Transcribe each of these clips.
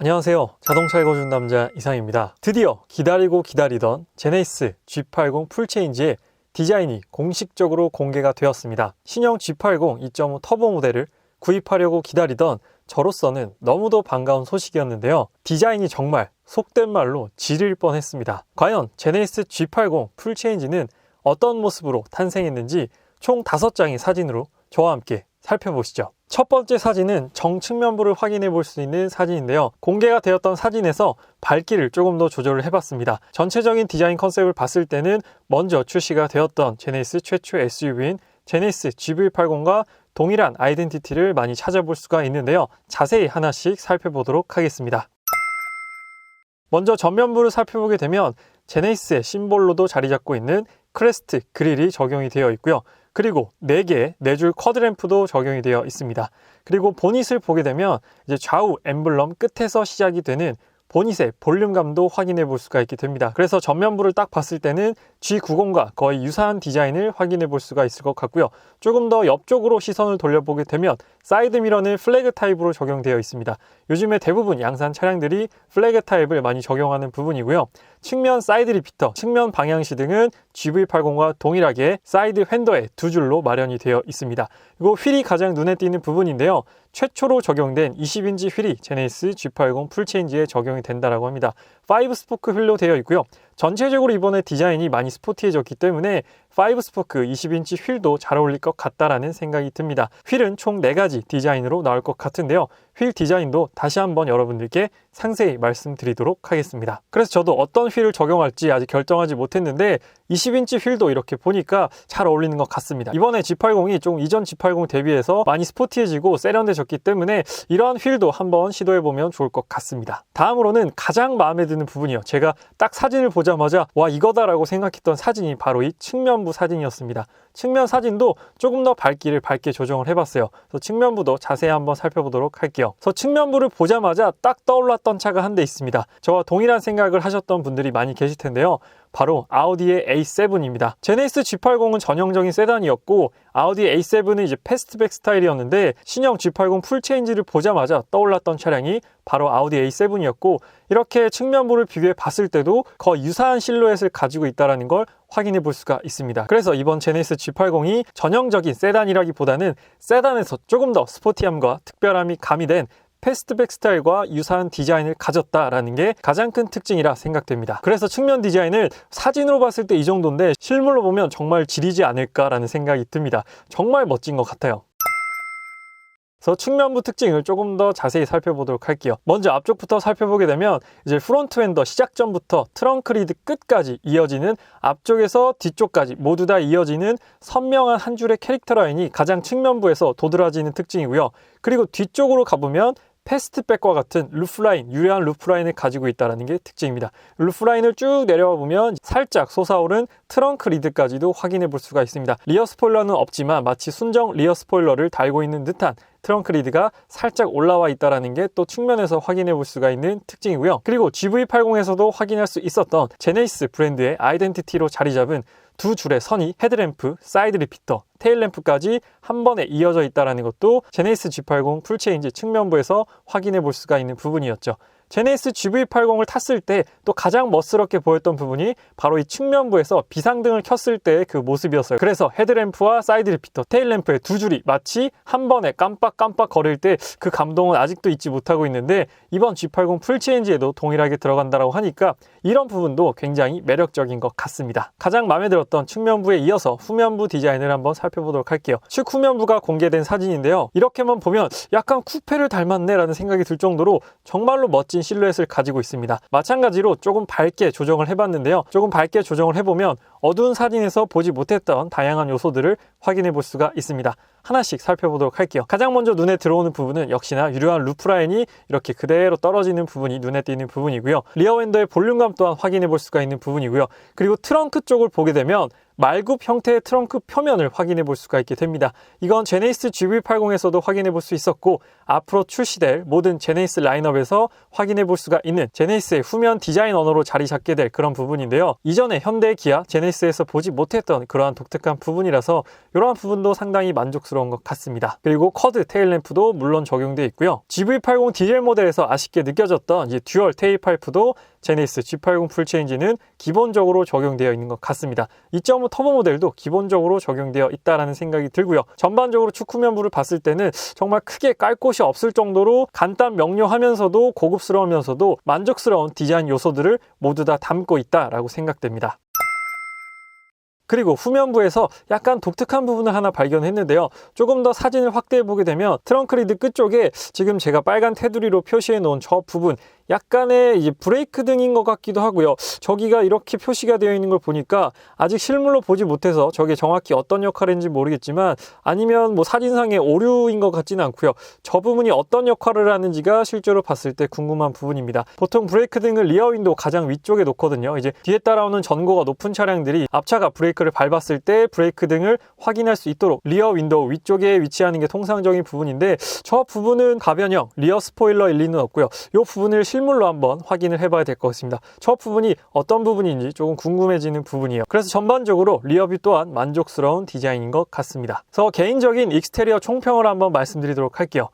안녕하세요. 자동차 읽어준 남자 이상입니다. 드디어 기다리고 기다리던 제네시스 G80 풀체인지의 디자인이 공식적으로 공개가 되었습니다. 신형 G80 2.5 터보 모델을 구입하려고 기다리던 저로서는 너무도 반가운 소식이었는데요. 디자인이 정말 속된 말로 지릴 뻔했습니다. 과연 제네시스 G80 풀체인지는 어떤 모습으로 탄생했는지 총 5장의 사진으로 저와 함께 살펴보시죠. 첫 번째 사진은 정측면부를 확인해 볼 수 있는 사진인데요. 공개가 되었던 사진에서 밝기를 조금 더 조절을 해봤습니다. 전체적인 디자인 컨셉을 봤을 때는 먼저 출시가 되었던 제네시스 최초 SUV인 제네시스 GV80과 동일한 아이덴티티를 많이 찾아볼 수가 있는데요. 자세히 하나씩 살펴보도록 하겠습니다. 먼저 전면부를 살펴보게 되면 제네시스의 심볼로도 자리 잡고 있는 크레스트 그릴이 적용이 되어 있고요. 그리고 4개의 4줄 쿼드램프도 적용이 되어 있습니다. 그리고 보닛을 보게 되면 이제 좌우 엠블럼 끝에서 시작이 되는 보닛의 볼륨감도 확인해 볼 수가 있게 됩니다. 그래서 전면부를 딱 봤을 때는 G90과 거의 유사한 디자인을 확인해 볼 수가 있을 것 같고요. 조금 더 옆쪽으로 시선을 돌려보게 되면 사이드미러는 플래그 타입으로 적용되어 있습니다. 요즘에 대부분 양산 차량들이 플래그 타입을 많이 적용하는 부분이고요. 측면 사이드 리피터, 측면 방향시등은 GV80과 동일하게 사이드 휀더에 2줄로 마련이 되어 있습니다. 그리고 휠이 가장 눈에 띄는 부분인데요. 최초로 적용된 20인치 휠이 제네시스 G80 풀체인지에 적용이 된다고 합니다. 5스포크 휠로 되어 있고요. 전체적으로 이번에 디자인이 많이 스포티해졌기 때문에 5스포크 20인치 휠도 잘 어울릴 것 같다라는 생각이 듭니다. 휠은 총 4가지 디자인으로 나올 것 같은데요. 휠 디자인도 다시 한번 여러분들께 상세히 말씀드리도록 하겠습니다. 그래서 저도 어떤 휠을 적용할지 아직 결정하지 못했는데 20인치 휠도 이렇게 보니까 잘 어울리는 것 같습니다. 이번에 G80이 좀 이전 G80 대비해서 많이 스포티해지고 세련돼졌기 때문에 이러한 휠도 한번 시도해보면 좋을 것 같습니다. 다음으로는 가장 마음에 드는 부분이요. 제가 딱 사진을 보자마자 와 이거다라고 생각했던 사진이 바로 이 측면부 사진이었습니다. 측면 사진도 조금 더 밝기를 밝게 조정을 해봤어요. 그래서 측면부도 자세히 한번 살펴보도록 할게요. 그래서 측면부를 보자마자 딱 떠올랐던 차가 한 대 있습니다. 저와 동일한 생각을 하셨던 분들이 많이 계실 텐데요. 바로 아우디의 A7입니다. 제네시스 G80은 전형적인 세단이었고 아우디 A7은 이제 패스트백 스타일이었는데 신형 G80 풀체인지를 보자마자 떠올랐던 차량이 바로 아우디 A7이었고 이렇게 측면부를 비교해 봤을 때도 거의 유사한 실루엣을 가지고 있다는 걸 확인해 볼 수가 있습니다. 그래서 이번 제네시스 G80이 전형적인 세단이라기보다는 세단에서 조금 더 스포티함과 특별함이 가미된 패스트백 스타일과 유사한 디자인을 가졌다라는 게 가장 큰 특징이라 생각됩니다. 그래서 측면 디자인을 사진으로 봤을 때 이 정도인데 실물로 보면 정말 지리지 않을까라는 생각이 듭니다. 정말 멋진 것 같아요. 그래서 측면부 특징을 조금 더 자세히 살펴보도록 할게요. 먼저 앞쪽부터 살펴보게 되면 이제 프론트 휀더 시작점부터 트렁크 리드 끝까지 이어지는 앞쪽에서 뒤쪽까지 모두 다 이어지는 선명한 한 줄의 캐릭터 라인이 가장 측면부에서 도드라지는 특징이고요. 그리고 뒤쪽으로 가보면 패스트백과 같은 루프라인, 유려한 루프라인을 가지고 있다는 게 특징입니다. 루프라인을 쭉 내려와 보면 살짝 솟아오른 트렁크 리드까지도 확인해 볼 수가 있습니다. 리어 스포일러는 없지만 마치 순정 리어 스포일러를 달고 있는 듯한 트렁크 리드가 살짝 올라와 있다는 게 또 측면에서 확인해 볼 수가 있는 특징이고요. 그리고 GV80에서도 확인할 수 있었던 제네시스 브랜드의 아이덴티티로 자리 잡은 2줄의 선이 헤드램프, 사이드 리피터, 테일램프까지 한 번에 이어져 있다는 것도 제네시스 G80 풀체인지 측면부에서 확인해 볼 수가 있는 부분이었죠. 제네시스 GV80을 탔을 때 또 가장 멋스럽게 보였던 부분이 바로 이 측면부에서 비상등을 켰을 때의 그 모습이었어요. 그래서 헤드램프와 사이드 리피터, 테일램프의 2줄이 마치 한 번에 깜빡깜빡 거릴 때 그 감동은 아직도 잊지 못하고 있는데 이번 G80 풀체인지에도 동일하게 들어간다고 하니까 이런 부분도 굉장히 매력적인 것 같습니다. 가장 마음에 들었던 측면부에 이어서 후면부 디자인을 한번 살펴보도록 할게요. 측 후면부가 공개된 사진인데요. 이렇게만 보면 약간 쿠페를 닮았네 라는 생각이 들 정도로 정말로 멋진 실루엣을 가지고 있습니다. 마찬가지로 조금 밝게 조정을 해봤는데요. 조금 밝게 조정을 해보면 어두운 사진에서 보지 못했던 다양한 요소들을 확인해 볼 수가 있습니다. 하나씩 살펴보도록 할게요. 가장 먼저 눈에 들어오는 부분은 역시나 유려한 루프라인이 이렇게 그대로 떨어지는 부분이 눈에 띄는 부분이고요. 리어 윈도의 볼륨감 또한 확인해 볼 수가 있는 부분이고요. 그리고 트렁크 쪽을 보게 되면 말굽 형태의 트렁크 표면을 확인해 볼 수가 있게 됩니다. 이건 제네시스 GV80에서도 확인해 볼 수 있었고 앞으로 출시될 모든 제네시스 라인업에서 확인해 볼 수가 있는 제네시스의 후면 디자인 언어로 자리 잡게 될 그런 부분인데요. 이전에 현대, 기아, 제네시스에서 보지 못했던 그러한 독특한 부분이라서 이러한 부분도 상당히 만족스러운 것 같습니다. 그리고 쿼드 테일 램프도 물론 적용되어 있고요. GV80 디젤 모델에서 아쉽게 느껴졌던 이제 듀얼 테일 파이프도 제네시스 G80 풀체인지는 기본적으로 적용되어 있는 것 같습니다. 2.5 터보 모델도 기본적으로 적용되어 있다는 생각이 들고요. 전반적으로 축 후면부를 봤을 때는 정말 크게 깔 곳이 없을 정도로 간단 명료하면서도 고급스러우면서도 만족스러운 디자인 요소들을 모두 다 담고 있다라고 생각됩니다. 그리고 후면부에서 약간 독특한 부분을 하나 발견했는데요. 조금 더 사진을 확대해 보게 되면 트렁크 리드 끝쪽에 지금 제가 빨간 테두리로 표시해 놓은 저 부분 약간의 이제 브레이크 등인 것 같기도 하고요. 저기가 이렇게 표시가 되어 있는 걸 보니까 아직 실물로 보지 못해서 저게 정확히 어떤 역할을 했는지 모르겠지만 아니면 뭐 사진상의 오류인 것 같지는 않고요. 저 부분이 어떤 역할을 하는지가 실제로 봤을 때 궁금한 부분입니다. 보통 브레이크 등을 리어 윈도우 가장 위쪽에 놓거든요. 이제 뒤에 따라오는 전고가 높은 차량들이 앞차가 브레이크를 밟았을 때 브레이크 등을 확인할 수 있도록 리어 윈도우 위쪽에 위치하는 게 통상적인 부분인데 저 부분은 가변형 리어 스포일러 일리는 없고요. 이 부분을 실물로 한번 확인을 해봐야 될 것 같습니다. 저 부분이 어떤 부분인지 조금 궁금해지는 부분이에요. 그래서 전반적으로 리어뷰 또한 만족스러운 디자인인 것 같습니다. 그래서 개인적인 익스테리어 총평을 한번 말씀드리도록 할게요.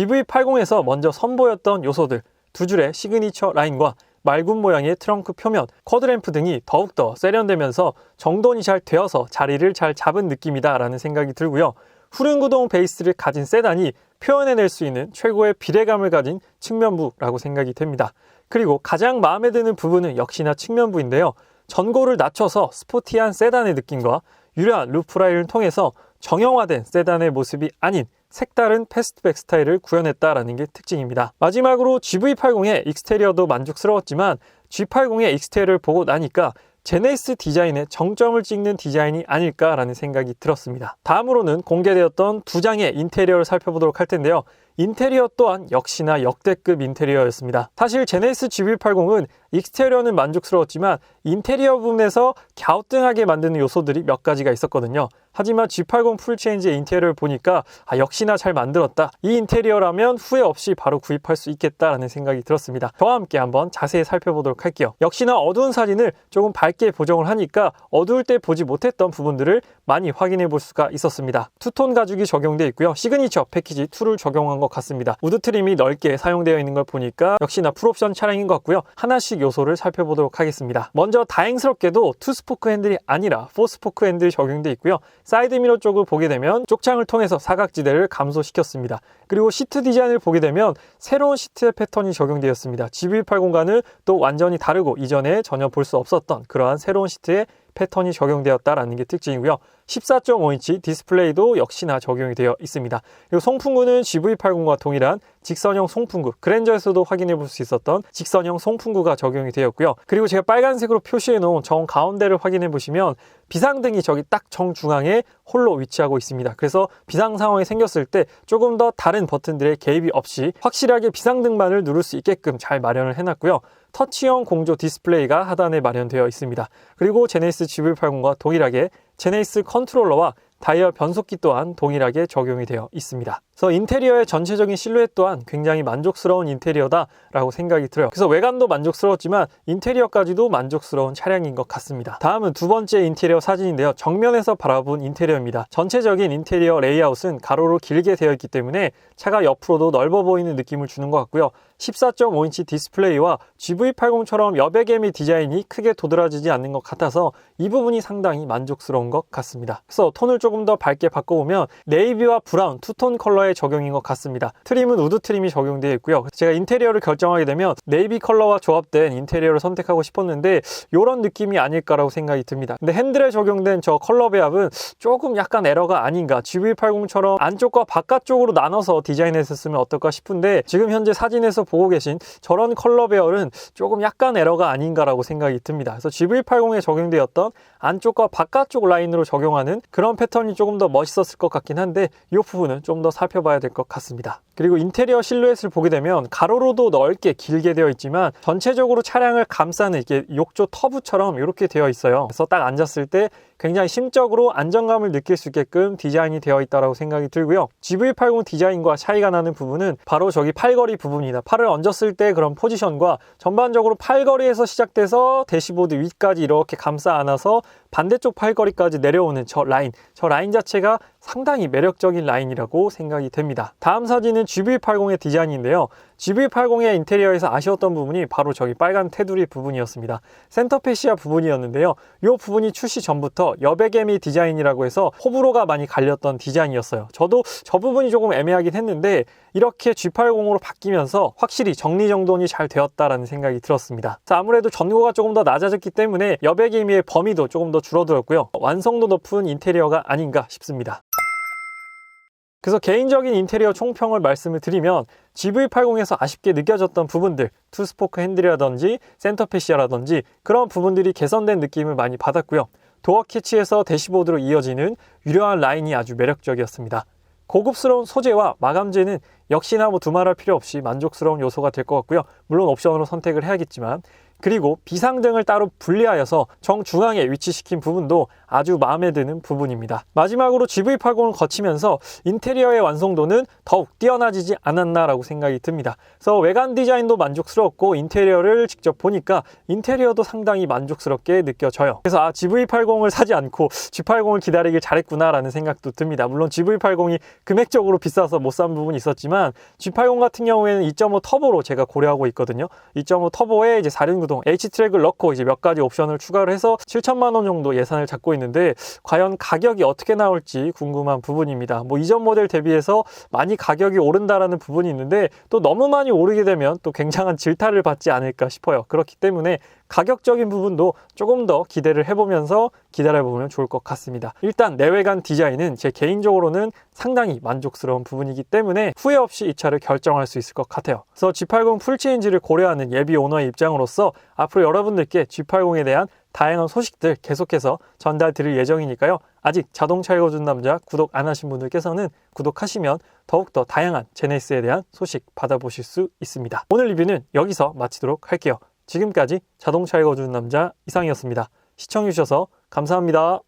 GV80에서 먼저 선보였던 요소들, 두 줄의 시그니처 라인과 맑은 모양의 트렁크 표면, 쿼드램프 등이 더욱더 세련되면서 정돈이 잘 되어서 자리를 잘 잡은 느낌이다 라는 생각이 들고요. 후륜구동 베이스를 가진 세단이 표현해낼 수 있는 최고의 비례감을 가진 측면부라고 생각이 됩니다. 그리고 가장 마음에 드는 부분은 역시나 측면부인데요. 전고를 낮춰서 스포티한 세단의 느낌과 유려한 루프라인을 통해서 정형화된 세단의 모습이 아닌 색다른 패스트백 스타일을 구현했다라는 게 특징입니다. 마지막으로 GV80의 익스테리어도 만족스러웠지만 G80의 익스테리어를 보고 나니까 제네시스 디자인의 정점을 찍는 디자인이 아닐까라는 생각이 들었습니다. 다음으로는 공개되었던 두 장의 인테리어를 살펴보도록 할 텐데요. 인테리어 또한 역시나 역대급 인테리어였습니다. 사실 제네시스 GV80은 익스테리어는 만족스러웠지만 인테리어 부분에서 갸우뚱하게 만드는 요소들이 몇 가지가 있었거든요. 하지만 G80 풀체인지의 인테리어를 보니까 역시나 잘 만들었다. 이 인테리어라면 후회 없이 바로 구입할 수 있겠다라는 생각이 들었습니다. 저와 함께 한번 자세히 살펴보도록 할게요. 역시나 어두운 사진을 조금 밝게 보정을 하니까 어두울 때 보지 못했던 부분들을 많이 확인해 볼 수가 있었습니다. 투톤 가죽이 적용되어 있고요. 시그니처 패키지 2를 적용한 것 같습니다. 우드 트림이 넓게 사용되어 있는 걸 보니까 역시나 풀옵션 차량인 것 같고요. 하나씩 요소를 살펴보도록 하겠습니다. 먼저 다행스럽게도 2스포크 핸들이 아니라 4스포크 핸들이 적용되어 있고요. 사이드미러 쪽을 보게 되면 쪽창을 통해서 사각지대를 감소시켰습니다. 그리고 시트 디자인을 보게 되면 새로운 시트의 패턴이 적용되었습니다. GV80과는 또 완전히 다르고 이전에 전혀 볼 수 없었던 그러한 새로운 시트의 패턴이 적용되었다라는 게 특징이고요. 14.5인치 디스플레이도 역시나 적용이 되어 있습니다. 그리고 송풍구는 GV80과 동일한 직선형 송풍구, 그랜저에서도 확인해 볼 수 있었던 직선형 송풍구가 적용이 되었고요. 그리고 제가 빨간색으로 표시해 놓은 정 가운데를 확인해 보시면 비상등이 저기 딱 정중앙에 홀로 위치하고 있습니다. 그래서 비상 상황이 생겼을 때 조금 더 다른 버튼들의 개입이 없이 확실하게 비상등만을 누를 수 있게끔 잘 마련을 해놨고요. 터치형 공조 디스플레이가 하단에 마련되어 있습니다. 그리고 제네시스 GV80과 동일하게 제네시스 컨트롤러와 다이얼 변속기 또한 동일하게 적용이 되어 있습니다. 그래서 인테리어의 전체적인 실루엣 또한 굉장히 만족스러운 인테리어다라고 생각이 들어요. 그래서 외관도 만족스러웠지만 인테리어까지도 만족스러운 차량인 것 같습니다. 다음은 두 번째 인테리어 사진인데요. 정면에서 바라본 인테리어입니다. 전체적인 인테리어 레이아웃은 가로로 길게 되어 있기 때문에 차가 옆으로도 넓어 보이는 느낌을 주는 것 같고요. 14.5인치 디스플레이와 GV80처럼 여백의미 디자인이 크게 도드라지지 않는 것 같아서 이 부분이 상당히 만족스러운 것 같습니다. 그래서 톤을 조금 더 밝게 바꿔보면 네이비와 브라운 투톤 컬러의 적용인 것 같습니다. 트림은 우드 트림이 적용되어 있고요. 제가 인테리어를 결정하게 되면 네이비 컬러와 조합된 인테리어를 선택하고 싶었는데 이런 느낌이 아닐까라고 생각이 듭니다. 근데 핸들에 적용된 저 컬러 배합은 조금 약간 에러가 아닌가, GV80처럼 안쪽과 바깥쪽으로 나눠서 디자인했었으면 어떨까 싶은데 지금 현재 사진에서 보고 계신 저런 컬러 배열은 조금 약간 에러가 아닌가라고 생각이 듭니다. 그래서 GV80에 적용되었던 안쪽과 바깥쪽 라인으로 적용하는 그런 패턴이 조금 더 멋있었을 것 같긴 한데 이 부분은 좀 더 살펴봐야 될 것 같습니다. 그리고 인테리어 실루엣을 보게 되면 가로로도 넓게 길게 되어 있지만 전체적으로 차량을 감싸는 이게 욕조 터부처럼 이렇게 되어 있어요. 그래서 딱 앉았을 때 굉장히 심적으로 안정감을 느낄 수 있게끔 디자인이 되어 있다고 생각이 들고요. GV80 디자인과 차이가 나는 부분은 바로 저기 팔걸이 부분이다. 팔을 얹었을 때 그런 포지션과 전반적으로 팔걸이에서 시작돼서 대시보드 위까지 이렇게 감싸 안아서 반대쪽 팔걸이까지 내려오는 저 라인 자체가 상당히 매력적인 라인이라고 생각이 됩니다. 다음 사진은 GV80의 디자인인데요. GV80의 인테리어에서 아쉬웠던 부분이 바로 저기 빨간 테두리 부분이었습니다. 센터 패시아 부분이었는데요. 이 부분이 출시 전부터 여백애미 디자인이라고 해서 호불호가 많이 갈렸던 디자인이었어요. 저도 저 부분이 조금 애매하긴 했는데 이렇게 G80으로 바뀌면서 확실히 정리정돈이 잘 되었다라는 생각이 들었습니다. 아무래도 전고가 조금 더 낮아졌기 때문에 여백애미의 범위도 조금 더 줄어들었고요. 완성도 높은 인테리어가 아닌가 싶습니다. 그래서 개인적인 인테리어 총평을 말씀을 드리면 GV80에서 아쉽게 느껴졌던 부분들, 투스포크 핸들이라든지 센터 패시아라든지 그런 부분들이 개선된 느낌을 많이 받았고요. 도어 캐치에서 대시보드로 이어지는 유려한 라인이 아주 매력적이었습니다. 고급스러운 소재와 마감재는 역시나 두말할 필요 없이 만족스러운 요소가 될 것 같고요. 물론 옵션으로 선택을 해야겠지만, 그리고 비상등을 따로 분리하여서 정중앙에 위치시킨 부분도 아주 마음에 드는 부분입니다. 마지막으로 GV80을 거치면서 인테리어의 완성도는 더욱 뛰어나지지 않았나라고 생각이 듭니다. 그래서 외관 디자인도 만족스럽고 인테리어를 직접 보니까 인테리어도 상당히 만족스럽게 느껴져요. 그래서 GV80을 사지 않고 G80을 기다리길 잘했구나라는 생각도 듭니다. 물론 GV80이 금액적으로 비싸서 못 산 부분이 있었지만 G80 같은 경우에는 2.5 터보로 제가 고려하고 있거든요. 2.5 터보에 이제 4륜 H트랙을 넣고 이제 몇 가지 옵션을 추가를 해서 7천만 원 정도 예산을 잡고 있는데 과연 가격이 어떻게 나올지 궁금한 부분입니다. 이전 모델 대비해서 많이 가격이 오른다라는 부분이 있는데 또 너무 많이 오르게 되면 또 굉장한 질타를 받지 않을까 싶어요. 그렇기 때문에 가격적인 부분도 조금 더 기대를 해보면서 기다려보면 좋을 것 같습니다. 일단 내외관 디자인은 제 개인적으로는 상당히 만족스러운 부분이기 때문에 후회 없이 이 차를 결정할 수 있을 것 같아요. 그래서 G80 풀체인지를 고려하는 예비 오너의 입장으로서 앞으로 여러분들께 G80에 대한 다양한 소식들 계속해서 전달 드릴 예정이니까요. 아직 자동차 읽어준 남자 구독 안 하신 분들께서는 구독하시면 더욱더 다양한 제네시스에 대한 소식 받아보실 수 있습니다. 오늘 리뷰는 여기서 마치도록 할게요. 지금까지 자동차 읽어주는 남자 이상이었습니다. 시청해주셔서 감사합니다.